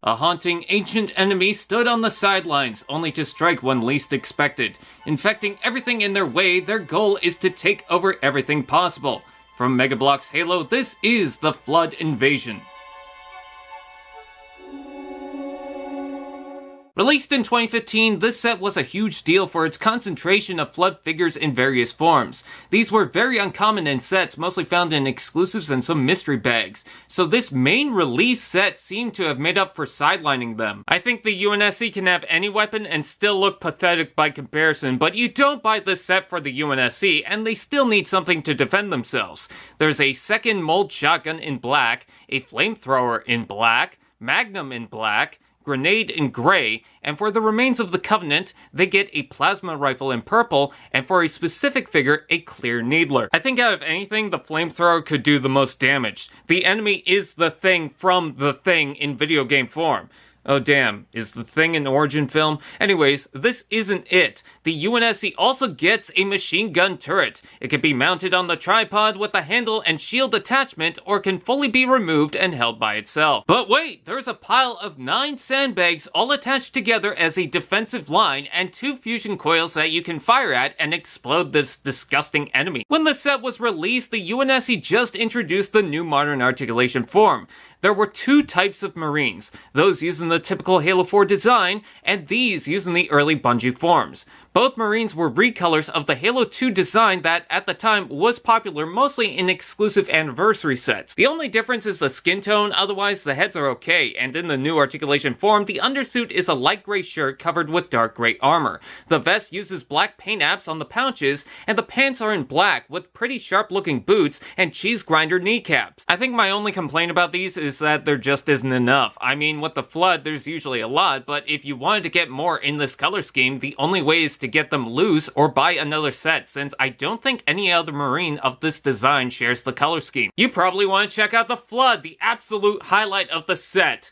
A haunting, ancient enemy stood on the sidelines, only to strike when least expected. Infecting everything in their way, their goal is to take over everything possible. From Mega Bloks Halo, this is the Flood Invasion. Released in 2015, this set was a huge deal for its concentration of Flood figures in various forms. These were very uncommon in sets, mostly found in exclusives and some mystery bags, so this main release set seemed to have made up for sidelining them. I think the UNSC can have any weapon and still look pathetic by comparison, but you don't buy this set for the UNSC, and they still need something to defend themselves. There's a second mold shotgun in black, a flamethrower in black, magnum in black, grenade in gray, and for the remains of the Covenant, they get a plasma rifle in purple, and for a specific figure, a clear needler. I think out of anything, the flamethrower could do the most damage. The enemy is the Thing from the Thing in video game form. Oh damn, is the Thing an origin film? Anyways, this isn't it. The UNSC also gets a machine gun turret. It can be mounted on the tripod with a handle and shield attachment, or can fully be removed and held by itself. But wait, there's a pile of 9 sandbags all attached together as a defensive line, and 2 fusion coils that you can fire at and explode this disgusting enemy. When the set was released, the UNSC just introduced the new modern articulation form. There were 2 types of Marines, those using the typical Halo 4 design, and these using the early Bungie forms. Both Marines were recolors of the Halo 2 design that, at the time, was popular mostly in exclusive anniversary sets. The only difference is the skin tone, otherwise the heads are okay, and in the new articulation form, the undersuit is a light gray shirt covered with dark gray armor. The vest uses black paint apps on the pouches, and the pants are in black, with pretty sharp looking boots and cheese grinder kneecaps. I think my only complaint about these is that there just isn't enough. I mean, with the Flood, there's usually a lot, but if you wanted to get more in this color scheme, the only way is to get them loose or buy another set, since I don't think any other Marine of this design shares the color scheme. You probably want to check out the Flood, the absolute highlight of the set.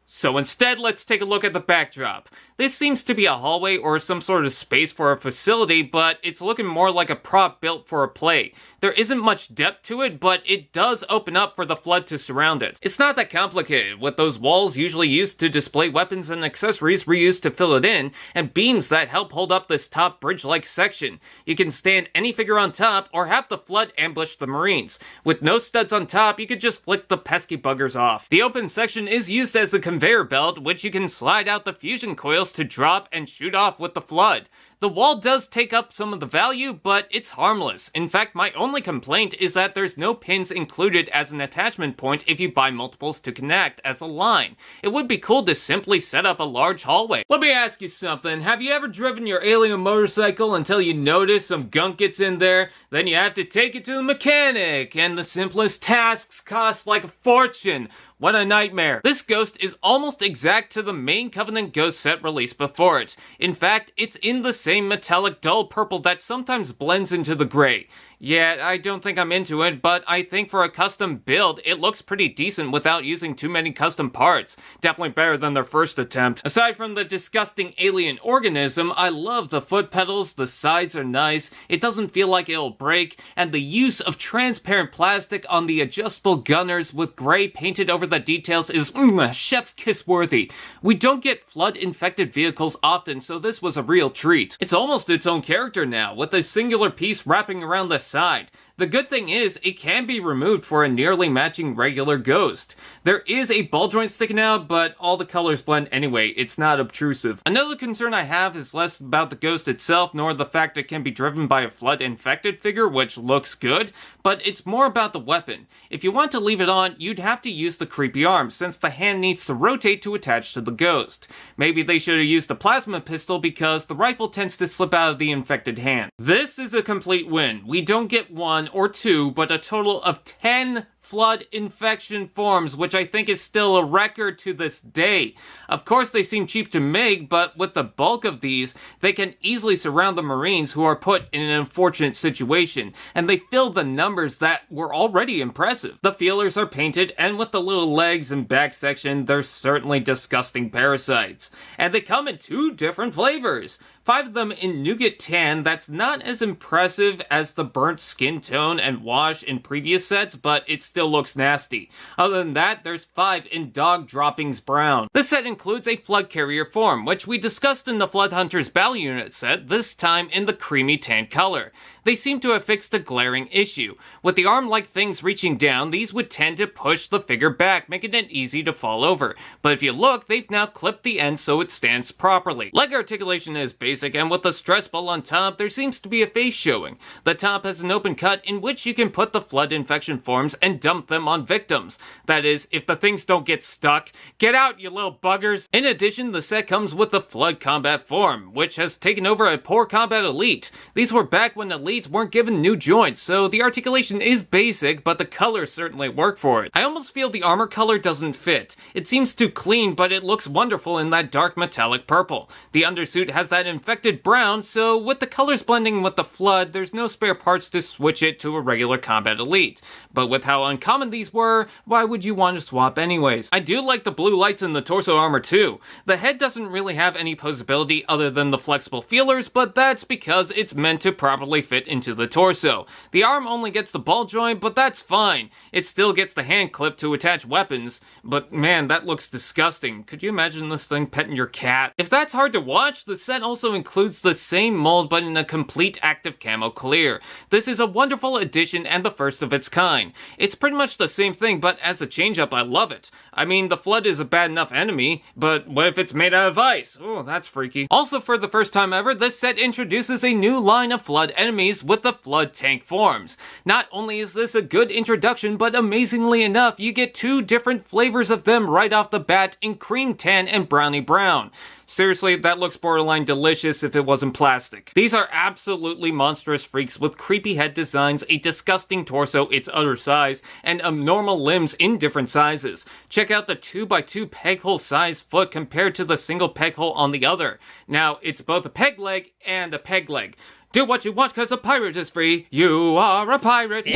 So instead, let's take a look at the backdrop. This seems to be a hallway or some sort of space for a facility, but it's looking more like a prop built for a play. There isn't much depth to it, but it does open up for the Flood to surround it. It's not that complicated, with those walls usually used to display weapons and accessories reused to fill it in, and beams that help hold up this top bridge-like section. You can stand any figure on top, or have the Flood ambush the Marines. With no studs on top, you could just flick the pesky buggers off. The open section is used as a conveyor belt, which you can slide out the fusion coils to drop and shoot off with the Flood. The wall does take up some of the value, but it's harmless. In fact, my only complaint is that there's no pins included as an attachment point if you buy multiples to connect as a line. It would be cool to simply set up a large hallway. Let me ask you something. Have you ever driven your alien motorcycle until you notice some gunk gets in there? Then you have to take it to the mechanic, and the simplest tasks cost like a fortune. What a nightmare. This ghost is almost exact to the main Covenant Ghost set released before it. In fact, it's in the same metallic dull purple that sometimes blends into the gray. Yeah, I don't think I'm into it, but I think for a custom build, it looks pretty decent without using too many custom parts. Definitely better than their first attempt. Aside from the disgusting alien organism, I love the foot pedals, the sides are nice, it doesn't feel like it'll break, and the use of transparent plastic on the adjustable gunners with gray painted over the details is chef's kiss worthy. We don't get Flood-infected vehicles often, so this was a real treat. It's almost its own character now, with a singular piece wrapping around the side. The good thing is, it can be removed for a nearly matching regular ghost. There is a ball joint sticking out, but all the colors blend anyway, it's not obtrusive. Another concern I have is less about the ghost itself, nor the fact it can be driven by a Flood-infected figure, which looks good, but it's more about the weapon. If you want to leave it on, you'd have to use the creepy arm, since the hand needs to rotate to attach to the ghost. Maybe they should have used the plasma pistol, because the rifle tends to slip out of the infected hand. This is a complete win. We don't get 1 or 2, but a total of 10 Flood infection forms, which I think is still a record to this day. Of course, they seem cheap to make, but with the bulk of these, they can easily surround the Marines who are put in an unfortunate situation, and they fill the numbers that were already impressive. The feelers are painted, and with the little legs and back section, they're certainly disgusting parasites. And they come in 2 different flavors. 5 of them in Nougat Tan. That's not as impressive as the burnt skin tone and wash in previous sets, but it's still still looks nasty. Other than that, there's 5 in Dog Droppings Brown. This set includes a Flood Carrier form, which we discussed in the Flood Hunters Battle Unit set, this time in the creamy tan color. They seem to have fixed a glaring issue. With the arm-like things reaching down, these would tend to push the figure back, making it easy to fall over. But if you look, they've now clipped the end so it stands properly. Leg articulation is basic, and with the stress ball on top, there seems to be a face showing. The top has an open cut in which you can put the flood infection forms and dump them on victims. That is, if the things don't get stuck. Get out, you little buggers! In addition, the set comes with the Flood Combat form, which has taken over a poor Combat Elite. These were back when elites weren't given new joints, so the articulation is basic, but the colors certainly work for it. I almost feel the armor color doesn't fit. It seems too clean, but it looks wonderful in that dark metallic purple. The undersuit has that infected brown, so with the colors blending with the flood, there's no spare parts to switch it to a regular Combat Elite. But with how uncommon these were, why would you want to swap anyways? I do like the blue lights in the torso armor too. The head doesn't really have any posability other than the flexible feelers, but that's because it's meant to properly fit into the torso. The arm only gets the ball joint, but that's fine. It still gets the hand clip to attach weapons, but man, that looks disgusting. Could you imagine this thing petting your cat? If that's hard to watch, the set also includes the same mold but in a complete active camo clear. This is a wonderful addition and the first of its kind. It's pretty much the same thing, but as a change-up, I love it. I mean, the Flood is a bad enough enemy, but what if it's made out of ice? Oh, that's freaky. Also, for the first time ever, this set introduces a new line of Flood enemies with the Flood tank forms. Not only is this a good introduction, but amazingly enough, you get 2 different flavors of them right off the bat in cream tan and brownie brown. Seriously, that looks borderline delicious if it wasn't plastic. These are absolutely monstrous freaks with creepy head designs, a disgusting torso its other size, and abnormal limbs in different sizes. Check out the 2x2 peg hole size foot compared to the single peg hole on the other. Now, it's both a peg leg and a peg leg. Do what you want cause a pirate is free. You are a pirate.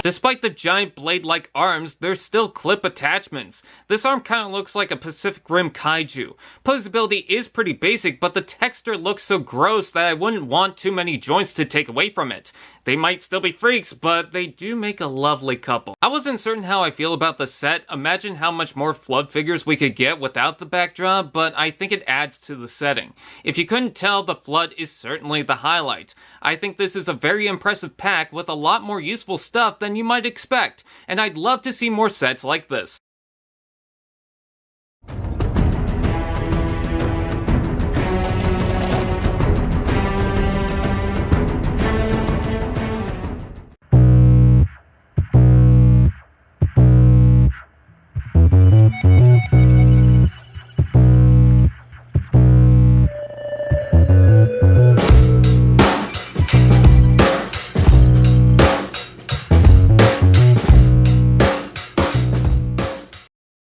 Despite the giant blade-like arms, there's still clip attachments. This arm kinda looks like a Pacific Rim kaiju. Posability is pretty basic, but the texture looks so gross that I wouldn't want too many joints to take away from it. They might still be freaks, but they do make a lovely couple. I wasn't certain how I feel about the set. Imagine how much more Flood figures we could get without the backdrop, but I think it adds to the setting. If you couldn't tell, the Flood is certainly the highlight. I think this is a very impressive pack with a lot more useful stuff than you might expect, and I'd love to see more sets like this.